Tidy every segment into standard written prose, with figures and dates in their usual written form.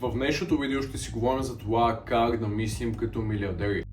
В днешното видео ще си говорим за това как да мислим като милиардери.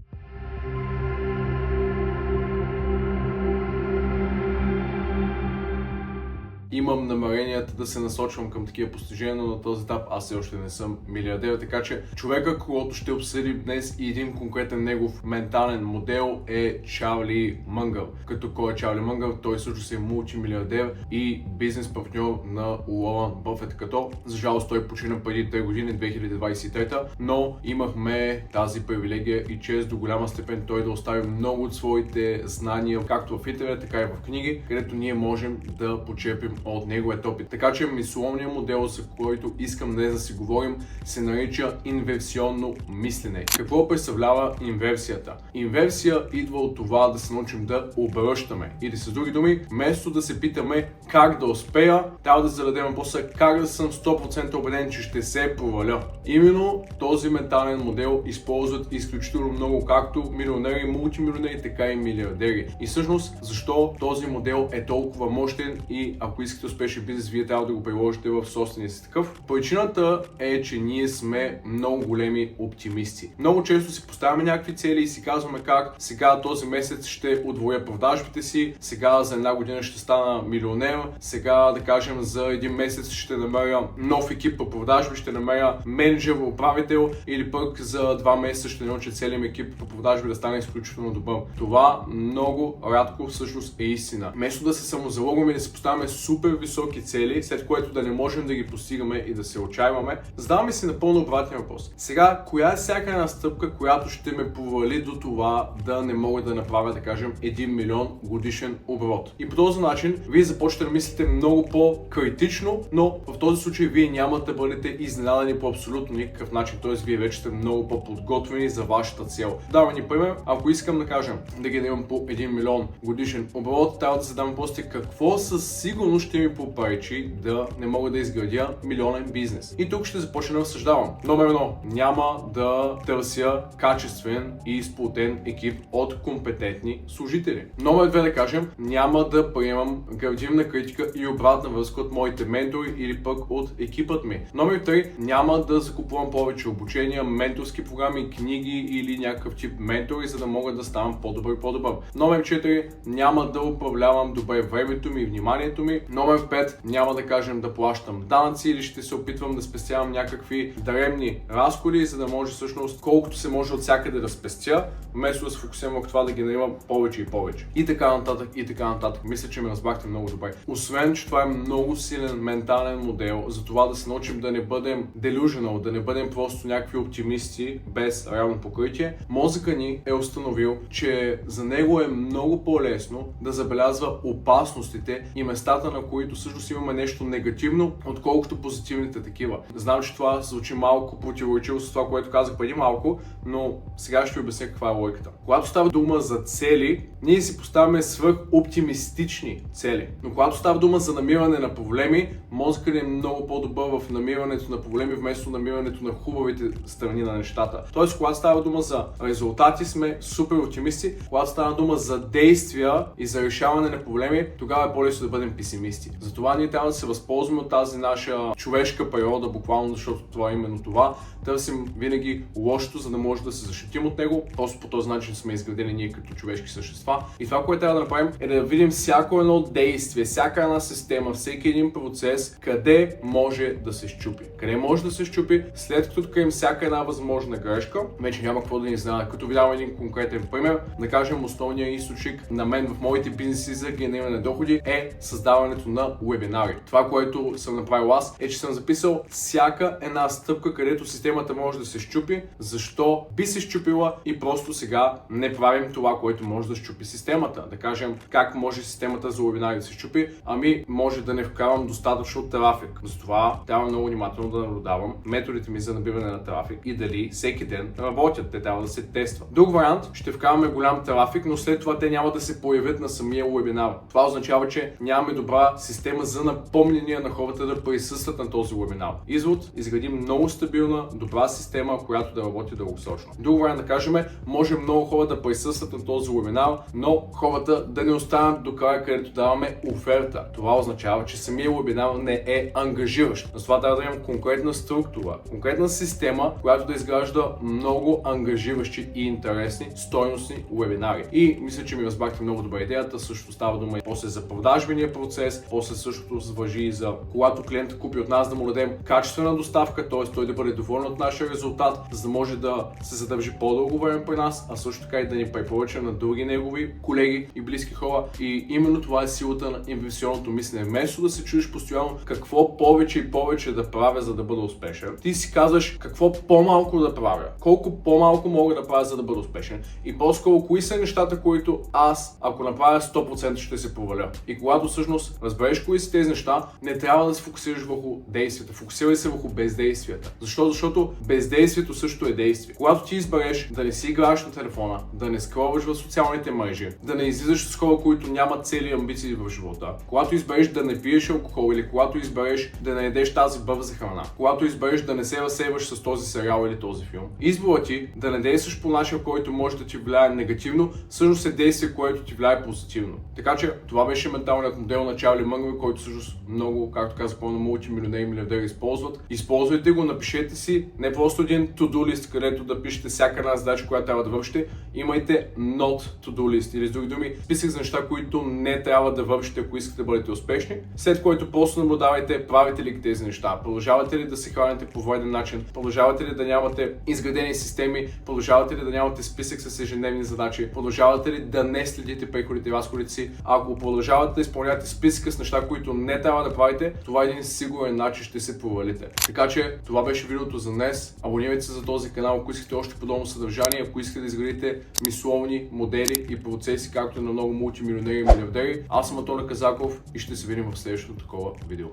Имам намеренията да се насочвам към такива постижения, но на този етап аз все още не съм милиардер, така че човека, който ще обсъдим днес и един конкретен негов ментален модел е Чарли Мънгъл. Като кой е Чарли Мънгъл? Той също е мултимилиардер и бизнес партньор на Уорън Бъфет, като за жалост той почина преди 2 години, 2023, но имахме тази привилегия и чест до голяма степен той да остави много от своите знания, както в интернет, така и в книги, където ние можем да почерпим от неговият опит. Така че мисловният модел, за който искам днес да си говорим, се нарича инверсионно мислене. Какво представлява инверсията? Инверсия идва от това да се научим да обръщаме. Или с други думи, вместо да се питаме как да успея, трябва да зададем въпроса как да съм 100% убеден, че ще се проваля. Именно този ментален модел използват изключително много както милионери, мултимилионери, така и милиардери. И всъщност, защо този модел е толкова мощен и ако искате успешен бизнес, вие трябва да го приложите в собствения си такъв? Причината е, че ние сме много големи оптимисти. Много често си поставяме някакви цели и си казваме как сега този месец ще удвоя продажбите си, сега за една година ще стана милионер, сега да кажем за един месец ще намеря нов екип по продажби, ще намеря менеджер, управител или пък за 2 месеца ще науча целият екип по продажби да стане изключително добър. Това много рядко всъщност е истина. Вместо да се самозалогваме и да се поставяме супер високи цели, след което да не можем да ги постигаме и да се отчаиваме, задаваме си напълно обратния въпрос. Сега, коя е всяка една стъпка, която ще ме провали до това да не мога да направя, да кажем, 1 милион годишен оборот? И по този начин вие започвате да мислите много по-критично, но в този случай вие няма да бъдете изненадани по абсолютно никакъв начин, т.е. вие вече сте много по-подготвени за вашата цел. Давам ни пример, ако искам да кажем да генерирам по 1 милион годишен оборот, трябва да задам въпросите какво със сигурност ще ми попречи да не мога да изградя милионен бизнес. И тук ще започна да разсъждавам. Номер 1. Няма да търся качествен и изплатен екип от компетентни служители. Номер 2, да кажем, няма да приемам градивна критика и обратна връзка от моите ментори или пък от екипът ми. Номер 3. Няма да закупувам повече обучения, менторски програми, книги или някакъв тип ментори, за да мога да ставам по-добър и по-добър. Номер 4. Няма да управлявам добре времето ми и вниманието ми. Номер 5. Няма да кажем да плащам данъци или ще се опитвам да спестявам някакви дребни разходи, за да може всъщност колкото се може от всякъде да спестя, вместо да се фокусирам върху това да генерирам повече и повече. И така нататък, и така нататък. Мисля, че ме разбрахте много добре. Освен, че това е много силен ментален модел за това да се научим да не бъдем delusional, да не бъдем просто някакви оптимисти без реално покритие, мозъка ни е установил, че за него е много по-лесно да забелязва опасностите и местата, на които всъщност имаме нещо негативно, отколкото позитивните такива. Знам, че това звучи малко противоречиво с това, което казах преди малко, но сега ще ви обясня каква е логиката. Когато става дума за цели, ние си поставяме свръхоптимистични цели. Но когато става дума за намиране на проблеми, мозъкът ни е много по-добър в намирането на проблеми, вместо намирането на хубавите страни на нещата. Тоест, когато става дума за резултати, сме супер оптимисти. Когато става дума за действия и за решаване на проблеми, тогава е по-лесно да бъдем песимисти. Затова ние трябва да се възползваме от тази наша човешка природа, буквално, защото това е именно това. Търсим винаги лошото, за да може да се защитим от него. Просто по този начин сме изградени ние като човешки същества. И това, което трябва да направим, е да видим всяко едно действие, всяка една система, всеки един процес, къде може да се счупи. Къде може да се счупи, след като открием всяка една възможна грешка, вече няма какво да ни знае. Като ви дам един конкретен пример, да кажем, основният източник на мен в моите бизнеси за генериране на доходи е създаването на вебинари. Това, което съм направил аз, е, че съм записал всяка една стъпка, където системата може да се счупи, защо би се счупила и просто сега не правим това, което може да счупи системата. Да кажем, как може системата за вебинари да се счупи? Ами, може да не вкарвам достатъчно трафик. Затова трябва много внимателно да наблюдавам методите ми за набиране на трафик и дали всеки ден работят. Те трябва да се тестват. Друг вариант, ще вкараме голям трафик, но след това те няма да се появят на самия вебинар. Това означава, че нямаме добра система за напомнения на хората да присъстват на този вебинар. Извод, изградим много стабилна, добра система, която да работи дългосрочно. Друг вариант, да кажем, може много хора да присъстват на този вебинар, но хората да не останат до края, където даваме оферта. Това означава, че самия вебинар не е ангажиращ. Но това трябва да имам конкретна структура, конкретна система, която да изгражда много ангажиращи и интересни, стойностни вебинари. И мисля, че ми разбрахте много добре идеята. Също става дума и после за продажбения процес, после същото важи и за когато клиентът купи от нас, да му дадем качествена доставка, т.е. той да бъде доволен от нашия резултат, за да може да се задържи по-дълго време при нас, а също така и да ни препоръча на други негови колеги и близки хора. И именно това е силата на инвестиционното мислене. Вместо да се чудиш постоянно какво повече и повече да правя, за да бъда успешен, ти си казваш какво по-малко да правя, колко по-малко мога да правя, за да бъда успешен. И по-скоро кои са нещата, които аз, ако направя 100%, ще се проваля. И когато всъщност разбереш кои са тези неща, не трябва да се фокусираш върху действията. Фокусирай се върху бездействията. Защо? Защото бездействието също е действие. Когато ти избереш да не си играеш на телефона, да не скролваш в социалните мрежи, да не излизаш с хора, които нямат цели и амбиции в живота, когато избереш да не пиеш алкохол или когато избереш да не ядеш тази бърза храна, когато избереш да не се разсейваш с този сериал или този филм, изборът ти да не действаш по начин, който може да ти влияе негативно, всъщност е действие, което ти влияе позитивно. Така че това беше менталният модел на Чарли Мънгър, който всъщност много, както казах, пълно мултимилионери и милиардери използват. Използвайте го, напишете си не просто един to-do list, където да пишете всяка една задача, която трябва да вършите. Имайте not to-do list, или с други думи, списък за неща, които не трябва да вършите, ако искате да бъдете успешни. След което просто наблюдавайте, правите ли тези неща, продължавате ли да се храните по вреден начин, продължавате ли да нямате изградени системи, продължавате ли да нямате списък с ежедневни задачи, продължавате ли да не следите приходите и разходите си. Ако продължавате да изпълнявате списъка с неща, които не трябва да правите, това е един сигурен начин ще се провалите. Така че това беше видеото за днес. Абонирайте се за този канал, ако искате още подобно съдържание, ако искате да изградите мисловни модели и процеси, както и на много мултимилионери и милиардери. Аз съм Антони Казаков и ще се видим в следващото такова видео.